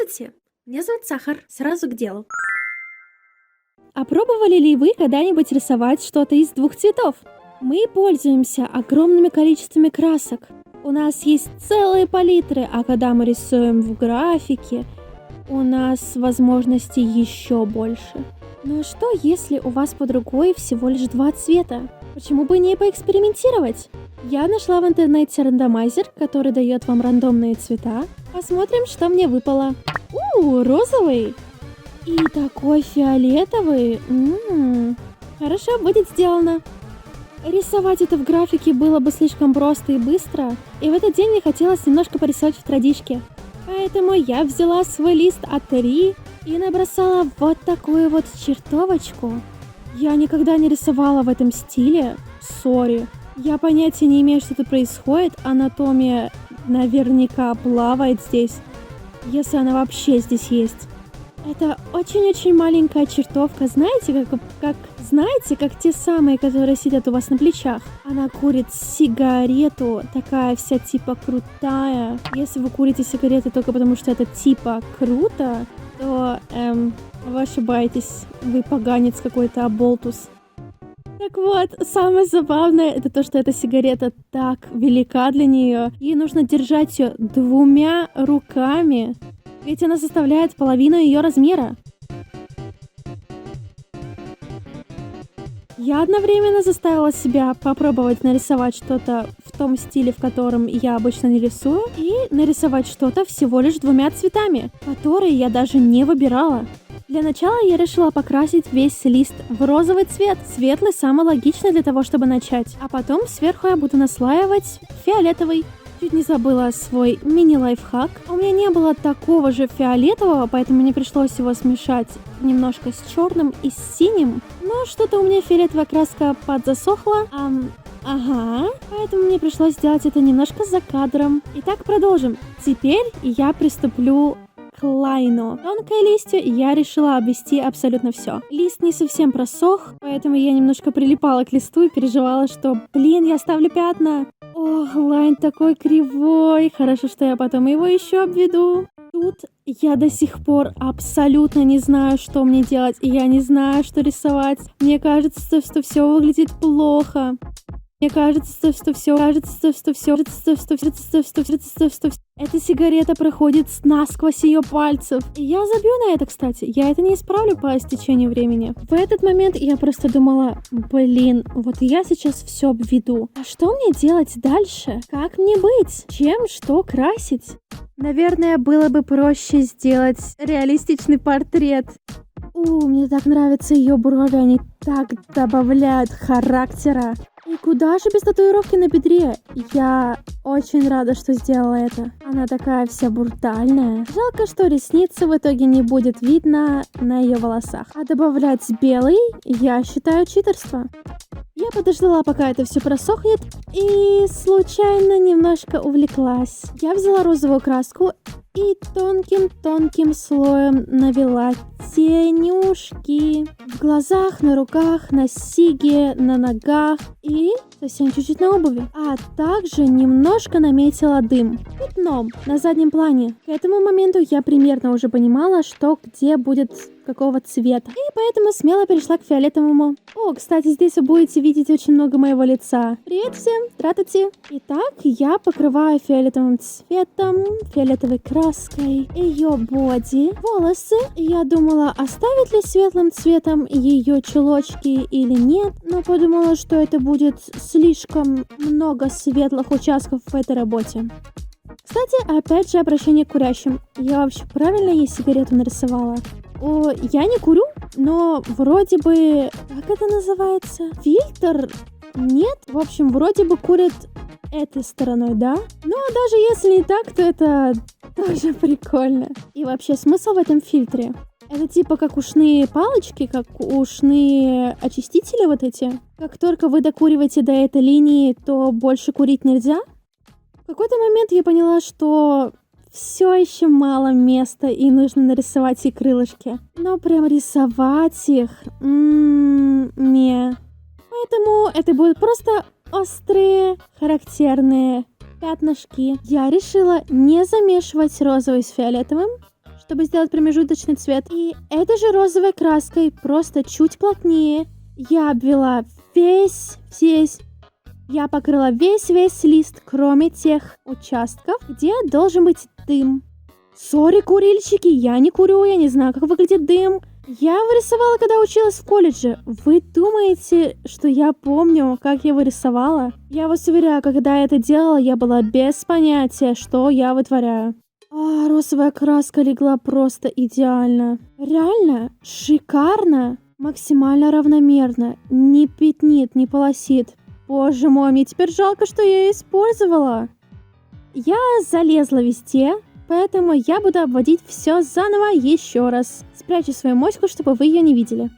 Здравствуйте, меня зовут Сахар. Сразу к делу. А пробовали ли вы когда-нибудь рисовать что-то из двух цветов? Мы пользуемся огромными количествами красок. У нас есть целые палитры, а когда мы рисуем в графике, у нас возможностей еще больше. Но что, если у вас под рукой всего лишь два цвета? Почему бы не поэкспериментировать? Я нашла в интернете рандомайзер, который дает вам рандомные цвета. Посмотрим, что мне выпало. Розовый. И такой фиолетовый. Хорошо, будет сделано. Рисовать это в графике было бы слишком просто и быстро, и в этот день мне хотелось немножко порисовать в традишке. Поэтому я взяла свой лист А3 и набросала вот такую вот чертовочку. Я никогда не рисовала в этом стиле, сори. Я понятия не имею, что тут происходит, анатомия наверняка плавает здесь, если она вообще здесь есть. Это очень-очень маленькая чертовка, знаете, как те самые, которые сидят у вас на плечах. Она курит сигарету, такая вся типа крутая. Если вы курите сигареты только потому, что это типа круто, то вы ошибаетесь, вы поганец какой-то, оболтус. Так вот, самое забавное, это то, что эта сигарета так велика для нее. Ей нужно держать ее двумя руками. Ведь она составляет половину ее размера. Я одновременно заставила себя попробовать нарисовать что-то в том стиле, в котором я обычно не рисую, и нарисовать что-то всего лишь двумя цветами, которые я даже не выбирала. Для начала я решила покрасить весь лист в розовый цвет. Светлый самый логичный для того, чтобы начать. А потом сверху я буду наслаивать фиолетовый. Чуть не забыла свой мини-лайфхак. У меня не было такого же фиолетового, поэтому мне пришлось его смешать немножко с черным и с синим. Но что-то у меня фиолетовая краска подзасохла. Поэтому мне пришлось сделать это немножко за кадром. Итак, продолжим. Теперь я приступлю к лайну. Тонкое листья я решила обвести абсолютно все. Лист не совсем просох, поэтому я немножко прилипала к листу и переживала, что, я ставлю пятна. Ох, лайн такой кривой. Хорошо, что я потом его еще обведу. Тут я до сих пор абсолютно не знаю, что мне делать, и я не знаю, что рисовать. Мне кажется, что все выглядит плохо. Эта сигарета проходит насквозь ее пальцев. И я забью на это, кстати. Я это не исправлю по истечению времени. В этот момент я просто думала, вот я сейчас все обведу. А что мне делать дальше? Как мне быть? Чем что красить? Наверное, было бы проще сделать реалистичный портрет. Мне так нравятся ее брови, они так добавляют характера. И куда же без татуировки на бедре? Я очень рада, что сделала это. Она такая вся брутальная. Жалко, что ресницы в итоге не будет видно на ее волосах. А добавлять белый, я считаю, читерство. Я подождала, пока это все просохнет, и случайно немножко увлеклась. Я взяла розовую краску и тонким-тонким слоем навела тенюшки в глазах, на руках, на сиге, на ногах и совсем чуть-чуть на обуви. А также немножко наметила дым пятном на заднем плане. К этому моменту я примерно уже понимала, что где будет какого цвета. И поэтому смело перешла к фиолетовому. Кстати, здесь вы будете видеть очень много моего лица. Привет всем, здравствуйте. Итак, я покрываю фиолетовым цветом, фиолетовой краской ее боди, волосы. Я думала, оставить ли светлым цветом ее чулочки или нет, но подумала, что это будет слишком много светлых участков в этой работе. Кстати, опять же обращение к курящим. Я вообще правильно ей сигарету нарисовала? Я не курю, но вроде бы... Как это называется? Фильтр? Нет? В общем, вроде бы курят этой стороной, да? Но даже если не так, то это тоже прикольно. И вообще, смысл в этом фильтре? Это типа как ушные палочки, как ушные очистители вот эти. Как только вы докуриваете до этой линии, то больше курить нельзя? В какой-то момент я поняла, что все еще мало места и нужно нарисовать и крылышки. Но прям рисовать их... не. Поэтому это будут просто острые, характерные пятнышки. Я решила не замешивать розовый с фиолетовым, чтобы сделать промежуточный цвет. И этой же розовой краской, просто чуть плотнее, я обвела я покрыла весь лист, кроме тех участков, где должен быть дым. Сори, курильщики, я не курю, я не знаю, как выглядит дым. Я вырисовала, когда училась в колледже. Вы думаете, что я помню, как я вырисовала? Я вас уверяю, когда я это делала, я была без понятия, что я вытворяю. Розовая краска легла просто идеально. Реально, шикарно, максимально равномерно, не пятнит, не полосит. Боже мой, мне теперь жалко, что я ее использовала. Я залезла везде, поэтому я буду обводить все заново еще раз. Спрячу свою моську, чтобы вы ее не видели.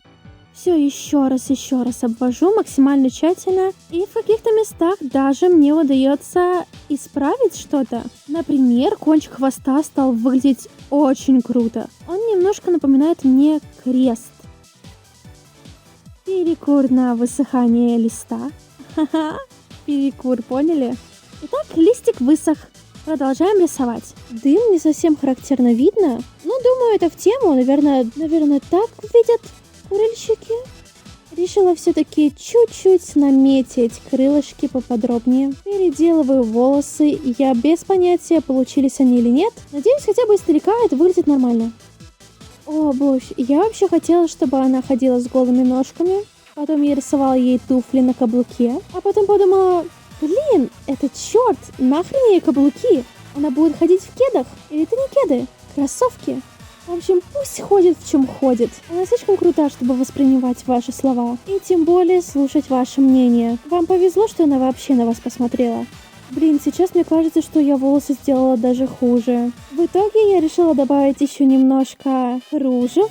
Все еще раз обвожу максимально тщательно. И в каких-то местах даже мне удается исправить что-то. Например, кончик хвоста стал выглядеть очень круто. Он немножко напоминает мне крест. Перекур на высыхание листа. Ха-ха, перекур, поняли? Итак, листик высох. Продолжаем рисовать. Дым не совсем характерно видно, но думаю, это в тему. Наверное, так видят курильщики. Решила все-таки чуть-чуть наметить крылышки поподробнее. Переделываю волосы. Я без понятия, получились они или нет. Надеюсь, хотя бы издалека это выглядит нормально. О, боже, я вообще хотела, чтобы она ходила с голыми ножками. Потом я рисовала ей туфли на каблуке. А потом подумала, блин, это черт, нахрен ей каблуки? Она будет ходить в кедах? Или это не кеды? Кроссовки? В общем, пусть ходит в чем ходит. Она слишком крута, чтобы воспринимать ваши слова. И тем более слушать ваше мнение. Вам повезло, что она вообще на вас посмотрела. Блин, сейчас мне кажется, что я волосы сделала даже хуже. В итоге я решила добавить еще немножко кружев,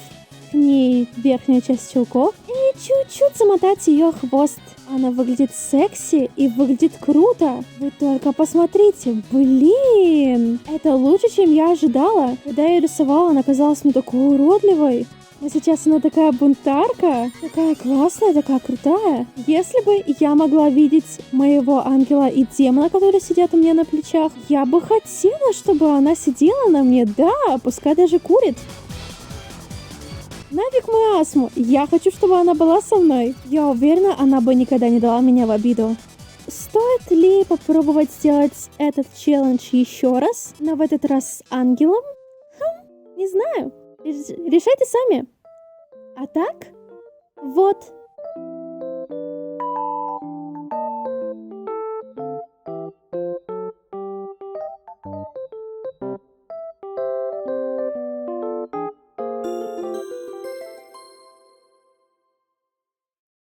к ней верхняя часть чулков, и чуть-чуть замотать ее хвост. Она выглядит секси и выглядит круто. Вы только посмотрите, блин! Это лучше, чем я ожидала. Когда я ее рисовала, она казалась мне такой уродливой. Но сейчас она такая бунтарка, такая классная, такая крутая. Если бы я могла видеть моего ангела и демона, которые сидят у меня на плечах, я бы хотела, чтобы она сидела на мне, да, пускай даже курит. Нафиг мою астму, я хочу, чтобы она была со мной. Я уверена, она бы никогда не дала меня в обиду. Стоит ли попробовать сделать этот челлендж еще раз, но в этот раз с ангелом? Не знаю. Решайте сами. А так, вот